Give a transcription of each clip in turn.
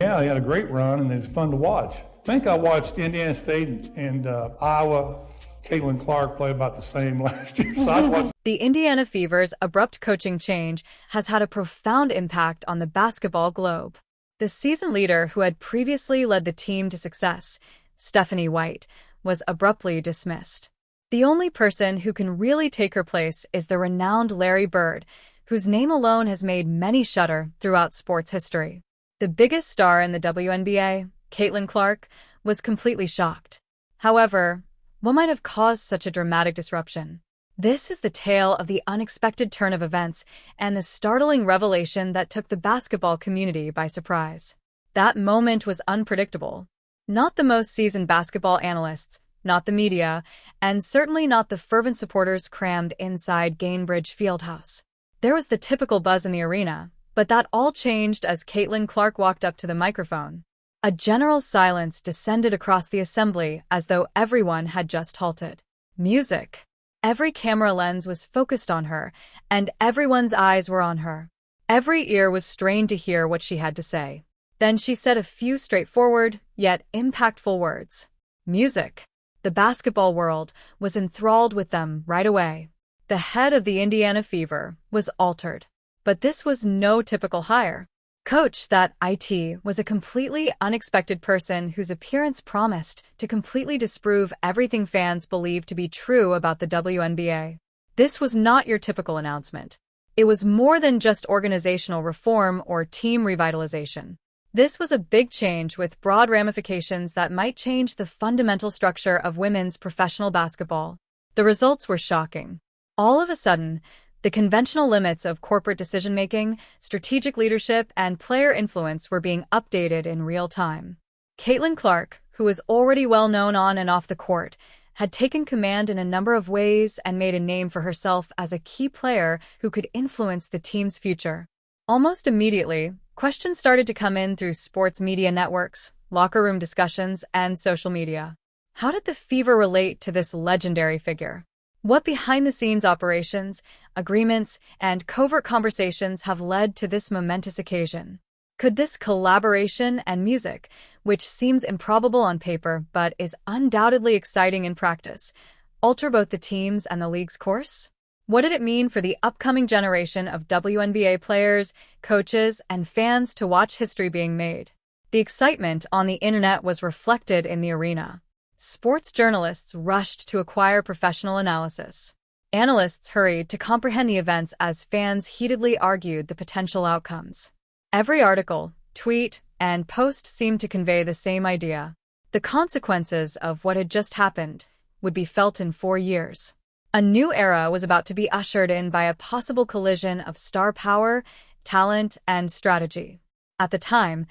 Yeah, he had a great run, and it's fun to watch. I think I watched Indiana State and Iowa. Caitlin Clark play about the same last year, so I was watching. The Indiana Fever's abrupt coaching change has had a profound impact on the basketball globe. The season leader who had previously led the team to success, Stephanie White, was abruptly dismissed. The only person who can really take her place is the renowned Larry Bird, whose name alone has made many shudder throughout sports history. The biggest star in the WNBA, Caitlin Clark, was completely shocked. However, what might have caused such a dramatic disruption? This is the tale of the unexpected turn of events and the startling revelation that took the basketball community by surprise. That moment was unpredictable. Not the most seasoned basketball analysts, not the media, and certainly not the fervent supporters crammed inside Gainbridge Fieldhouse. There was the typical buzz in the arena, but that all changed as Caitlin Clark walked up to the microphone. A general silence descended across the assembly as though everyone had just halted. Music. Every camera lens was focused on her, and everyone's eyes were on her. Every ear was strained to hear what she had to say. Then she said a few straightforward, yet impactful words. Music. The basketball world was enthralled with them right away. The head of the Indiana Fever was altered. But this was no typical hire. Coach that IT was a completely unexpected person whose appearance promised to completely disprove everything fans believed to be true about the WNBA. This was not your typical announcement. It was more than just organizational reform or team revitalization. This was a big change with broad ramifications that might change the fundamental structure of women's professional basketball. The results were shocking. All of a sudden, the conventional limits of corporate decision-making, strategic leadership, and player influence were being updated in real time. Caitlin Clark, who was already well known on and off the court, had taken command in a number of ways and made a name for herself as a key player who could influence the team's future. Almost immediately, questions started to come in through sports media networks, locker room discussions, and social media. How did the Fever relate to this legendary figure? What behind-the-scenes operations, agreements, and covert conversations have led to this momentous occasion? Could this collaboration and music, which seems improbable on paper but is undoubtedly exciting in practice, alter both the team's and the league's course? What did it mean for the upcoming generation of WNBA players, coaches, and fans to watch history being made? The excitement on the internet was reflected in the arena. Sports journalists rushed to acquire professional analysis. Analysts hurried to comprehend the events as fans heatedly argued the potential outcomes. Every article, tweet, and post seemed to convey the same idea. The consequences of what had just happened would be felt in 4 years. A new era was about to be ushered in by a possible collision of star power, talent, and strategy. At the time,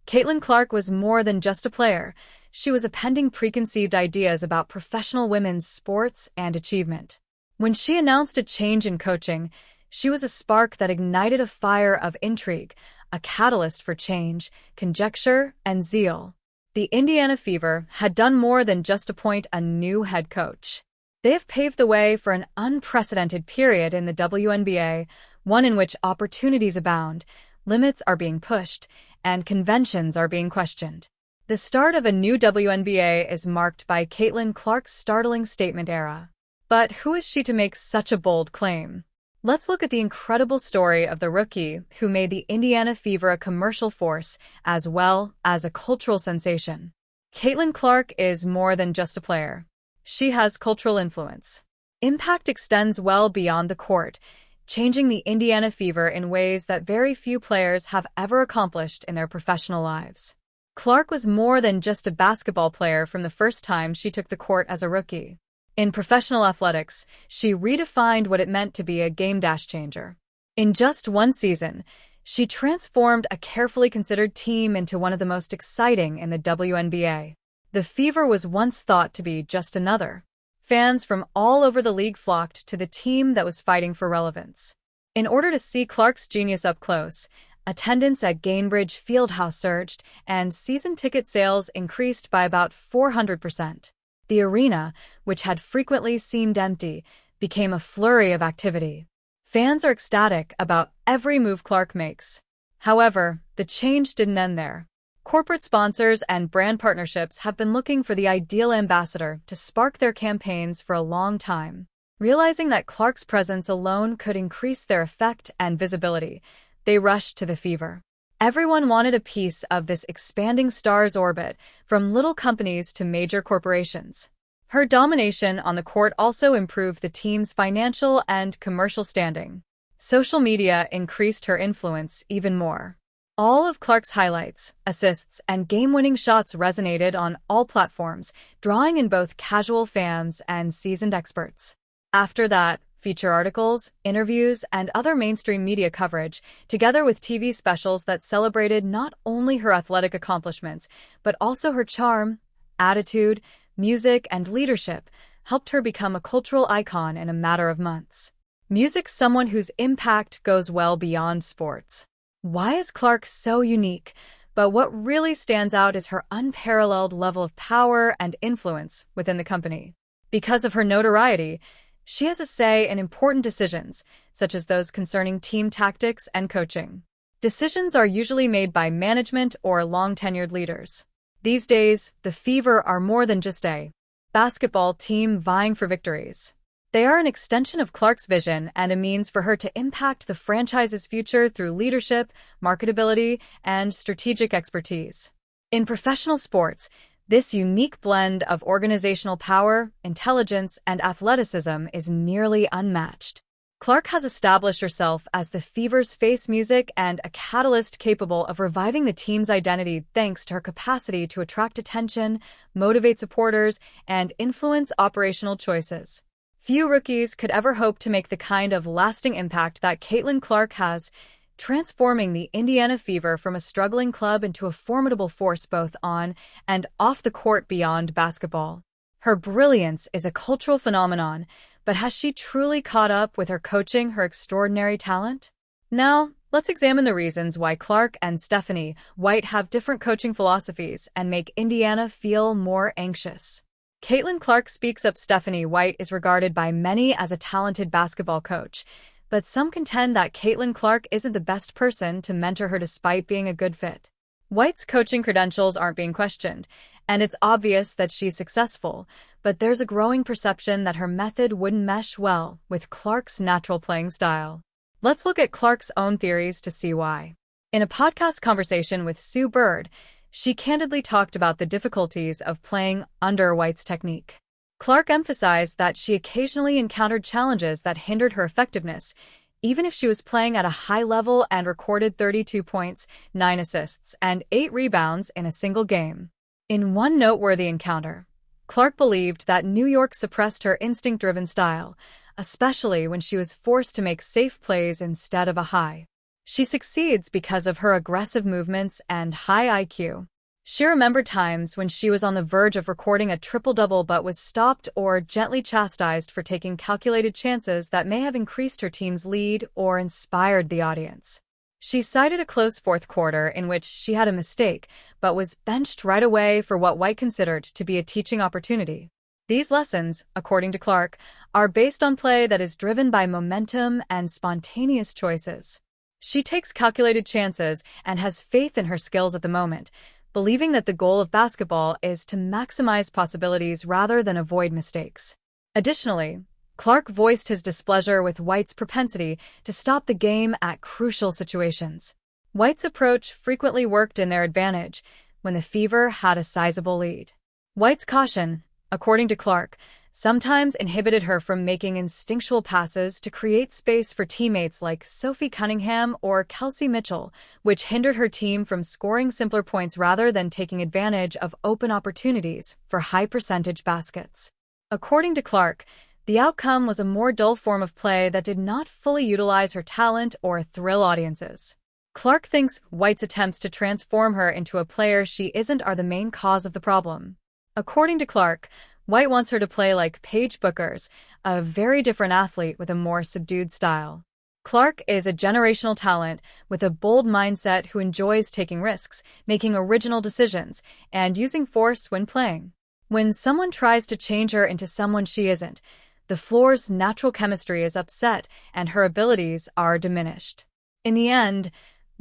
Caitlin Clark was more than just a player. She was appending preconceived ideas about professional women's sports and achievement. When she announced a change in coaching, she was a spark that ignited a fire of intrigue, a catalyst for change, conjecture, and zeal. The Indiana Fever had done more than just appoint a new head coach. They have paved the way for an unprecedented period in the WNBA, one in which opportunities abound, limits are being pushed, and conventions are being questioned. The start of a new WNBA is marked by Caitlin Clark's startling statement era. But who is she to make such a bold claim? Let's look at the incredible story of the rookie who made the Indiana Fever a commercial force as well as a cultural sensation. Caitlin Clark is more than just a player. She has cultural influence. Impact extends well beyond the court, changing the Indiana Fever in ways that very few players have ever accomplished in their professional lives. Clark was more than just a basketball player from the first time she took the court as a rookie. In professional athletics, she redefined what it meant to be a game-dash changer. In just one season, she transformed a carefully considered team into one of the most exciting in the WNBA. The Fever was once thought to be just another. Fans from all over the league flocked to the team that was fighting for relevance. In order to see Clark's genius up close, attendance at Gainbridge Fieldhouse surged, and season ticket sales increased by about 400%. The arena, which had frequently seemed empty, became a flurry of activity. Fans are ecstatic about every move Clark makes. However, the change didn't end there. Corporate sponsors and brand partnerships have been looking for the ideal ambassador to spark their campaigns for a long time. Realizing that Clark's presence alone could increase their effect and visibility, they rushed to the Fever. Everyone wanted a piece of this expanding star's orbit, from little companies to major corporations. Her domination on the court also improved the team's financial and commercial standing. Social media increased her influence even more. All of Clark's highlights, assists, and game-winning shots resonated on all platforms, drawing in both casual fans and seasoned experts. After that, feature articles, interviews, and other mainstream media coverage, together with TV specials that celebrated not only her athletic accomplishments, but also her charm, attitude, music, and leadership, helped her become a cultural icon in a matter of months. Music's someone whose impact goes well beyond sports. Why is Clark so unique? But what really stands out is her unparalleled level of power and influence within the company. Because of her notoriety, she has a say in important decisions, such as those concerning team tactics and coaching. Decisions are usually made by management or long-tenured leaders. These days, the Fever are more than just a basketball team vying for victories. They are an extension of Clark's vision and a means for her to impact the franchise's future through leadership, marketability, and strategic expertise. In professional sports, this unique blend of organizational power, intelligence, and athleticism is nearly unmatched. Clark has established herself as the Fever's face music and a catalyst capable of reviving the team's identity thanks to her capacity to attract attention, motivate supporters, and influence operational choices. Few rookies could ever hope to make the kind of lasting impact that Caitlin Clark has, transforming the Indiana Fever from a struggling club into a formidable force both on and off the court beyond basketball. Her brilliance is a cultural phenomenon, but has she truly caught up with her coaching her extraordinary talent? Now, let's examine the reasons why Clark and Stephanie White have different coaching philosophies and make Indiana feel more anxious. Caitlin Clark speaks up. Stephanie White is regarded by many as a talented basketball coach, but some contend that Caitlin Clark isn't the best person to mentor her despite being a good fit. White's coaching credentials aren't being questioned, and it's obvious that she's successful, but there's a growing perception that her method wouldn't mesh well with Clark's natural playing style. Let's look at Clark's own theories to see why. In a podcast conversation with Sue Bird, she candidly talked about the difficulties of playing under White's technique. Clark emphasized that she occasionally encountered challenges that hindered her effectiveness, even if she was playing at a high level and recorded 32 points, 9 assists, and 8 rebounds in a single game. In one noteworthy encounter, Clark believed that New York suppressed her instinct-driven style, especially when she was forced to make safe plays instead of a high. She succeeds because of her aggressive movements and high IQ. She remembered times when she was on the verge of recording a triple-double but was stopped or gently chastised for taking calculated chances that may have increased her team's lead or inspired the audience. She cited a close fourth quarter in which she had a mistake but was benched right away for what White considered to be a teaching opportunity. These lessons, according to Clark, are based on play that is driven by momentum and spontaneous choices. She takes calculated chances and has faith in her skills at the moment, believing that the goal of basketball is to maximize possibilities rather than avoid mistakes. Additionally, Clark voiced his displeasure with White's propensity to stop the game at crucial situations. White's approach frequently worked in their advantage when the Fever had a sizable lead. White's caution, according to Clark, sometimes inhibited her from making instinctual passes to create space for teammates like Sophie Cunningham or Kelsey Mitchell, which hindered her team from scoring simpler points rather than taking advantage of open opportunities for high-percentage baskets. According to Clark, the outcome was a more dull form of play that did not fully utilize her talent or thrill audiences. Clark thinks White's attempts to transform her into a player she isn't are the main cause of the problem. According to Clark, White wants her to play like Paige Bueckers, a very different athlete with a more subdued style. Clark is a generational talent with a bold mindset who enjoys taking risks, making original decisions, and using force when playing. When someone tries to change her into someone she isn't, the floor's natural chemistry is upset and her abilities are diminished. In the end,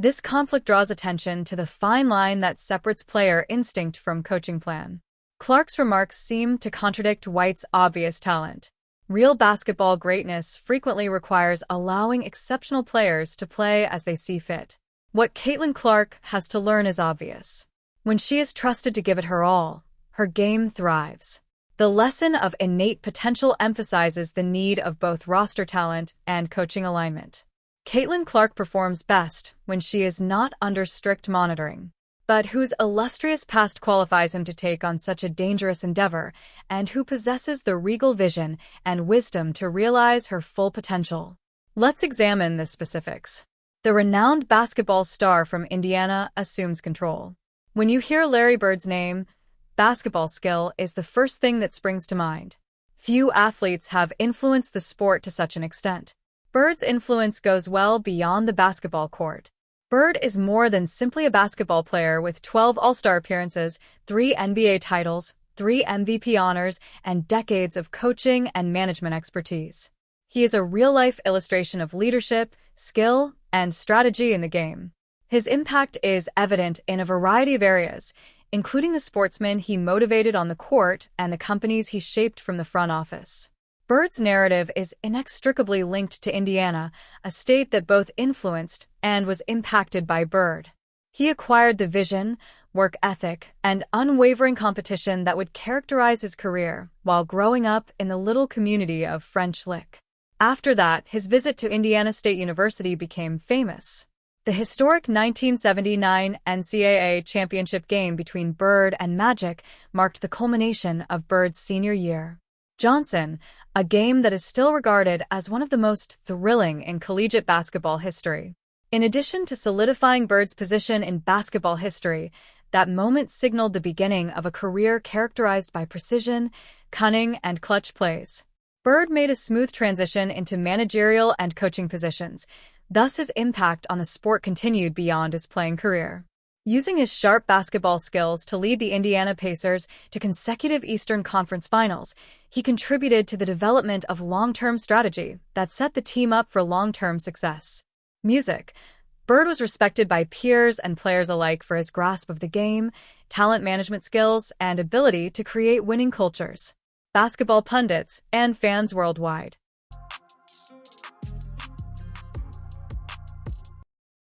This conflict draws attention to the fine line that separates player instinct from coaching plan. Clark's remarks seem to contradict White's obvious talent. Real basketball greatness frequently requires allowing exceptional players to play as they see fit. What Caitlin Clark has to learn is obvious. When she is trusted to give it her all, her game thrives. The lesson of innate potential emphasizes the need of both roster talent and coaching alignment. Caitlin Clark performs best when she is not under strict monitoring. But whose illustrious past qualifies him to take on such a dangerous endeavor, and who possesses the regal vision and wisdom to realize her full potential? Let's examine the specifics. The renowned basketball star from Indiana assumes control. When you hear Larry Bird's name, basketball skill is the first thing that springs to mind. Few athletes have influenced the sport to such an extent. Bird's influence goes well beyond the basketball court. Bird is more than simply a basketball player with 12 All-Star appearances, 3 NBA titles, 3 MVP honors, and decades of coaching and management expertise. He is a real-life illustration of leadership, skill, and strategy in the game. His impact is evident in a variety of areas, including the sportsmen he motivated on the court and the companies he shaped from the front office. Bird's narrative is inextricably linked to Indiana, a state that both influenced and was impacted by Bird. He acquired the vision, work ethic, and unwavering competition that would characterize his career while growing up in the little community of French Lick. After that, his visit to Indiana State University became famous. The historic 1979 NCAA championship game between Bird and Magic marked the culmination of Bird's senior year. Johnson, a game that is still regarded as one of the most thrilling in collegiate basketball history. In addition to solidifying Bird's position in basketball history, that moment signaled the beginning of a career characterized by precision, cunning, and clutch plays. Bird made a smooth transition into managerial and coaching positions, thus his impact on the sport continued beyond his playing career. Using his sharp basketball skills to lead the Indiana Pacers to consecutive Eastern Conference Finals, he contributed to the development of long-term strategy that set the team up for long-term success. Music. Bird was respected by peers and players alike for his grasp of the game, talent management skills, and ability to create winning cultures. Basketball pundits and fans worldwide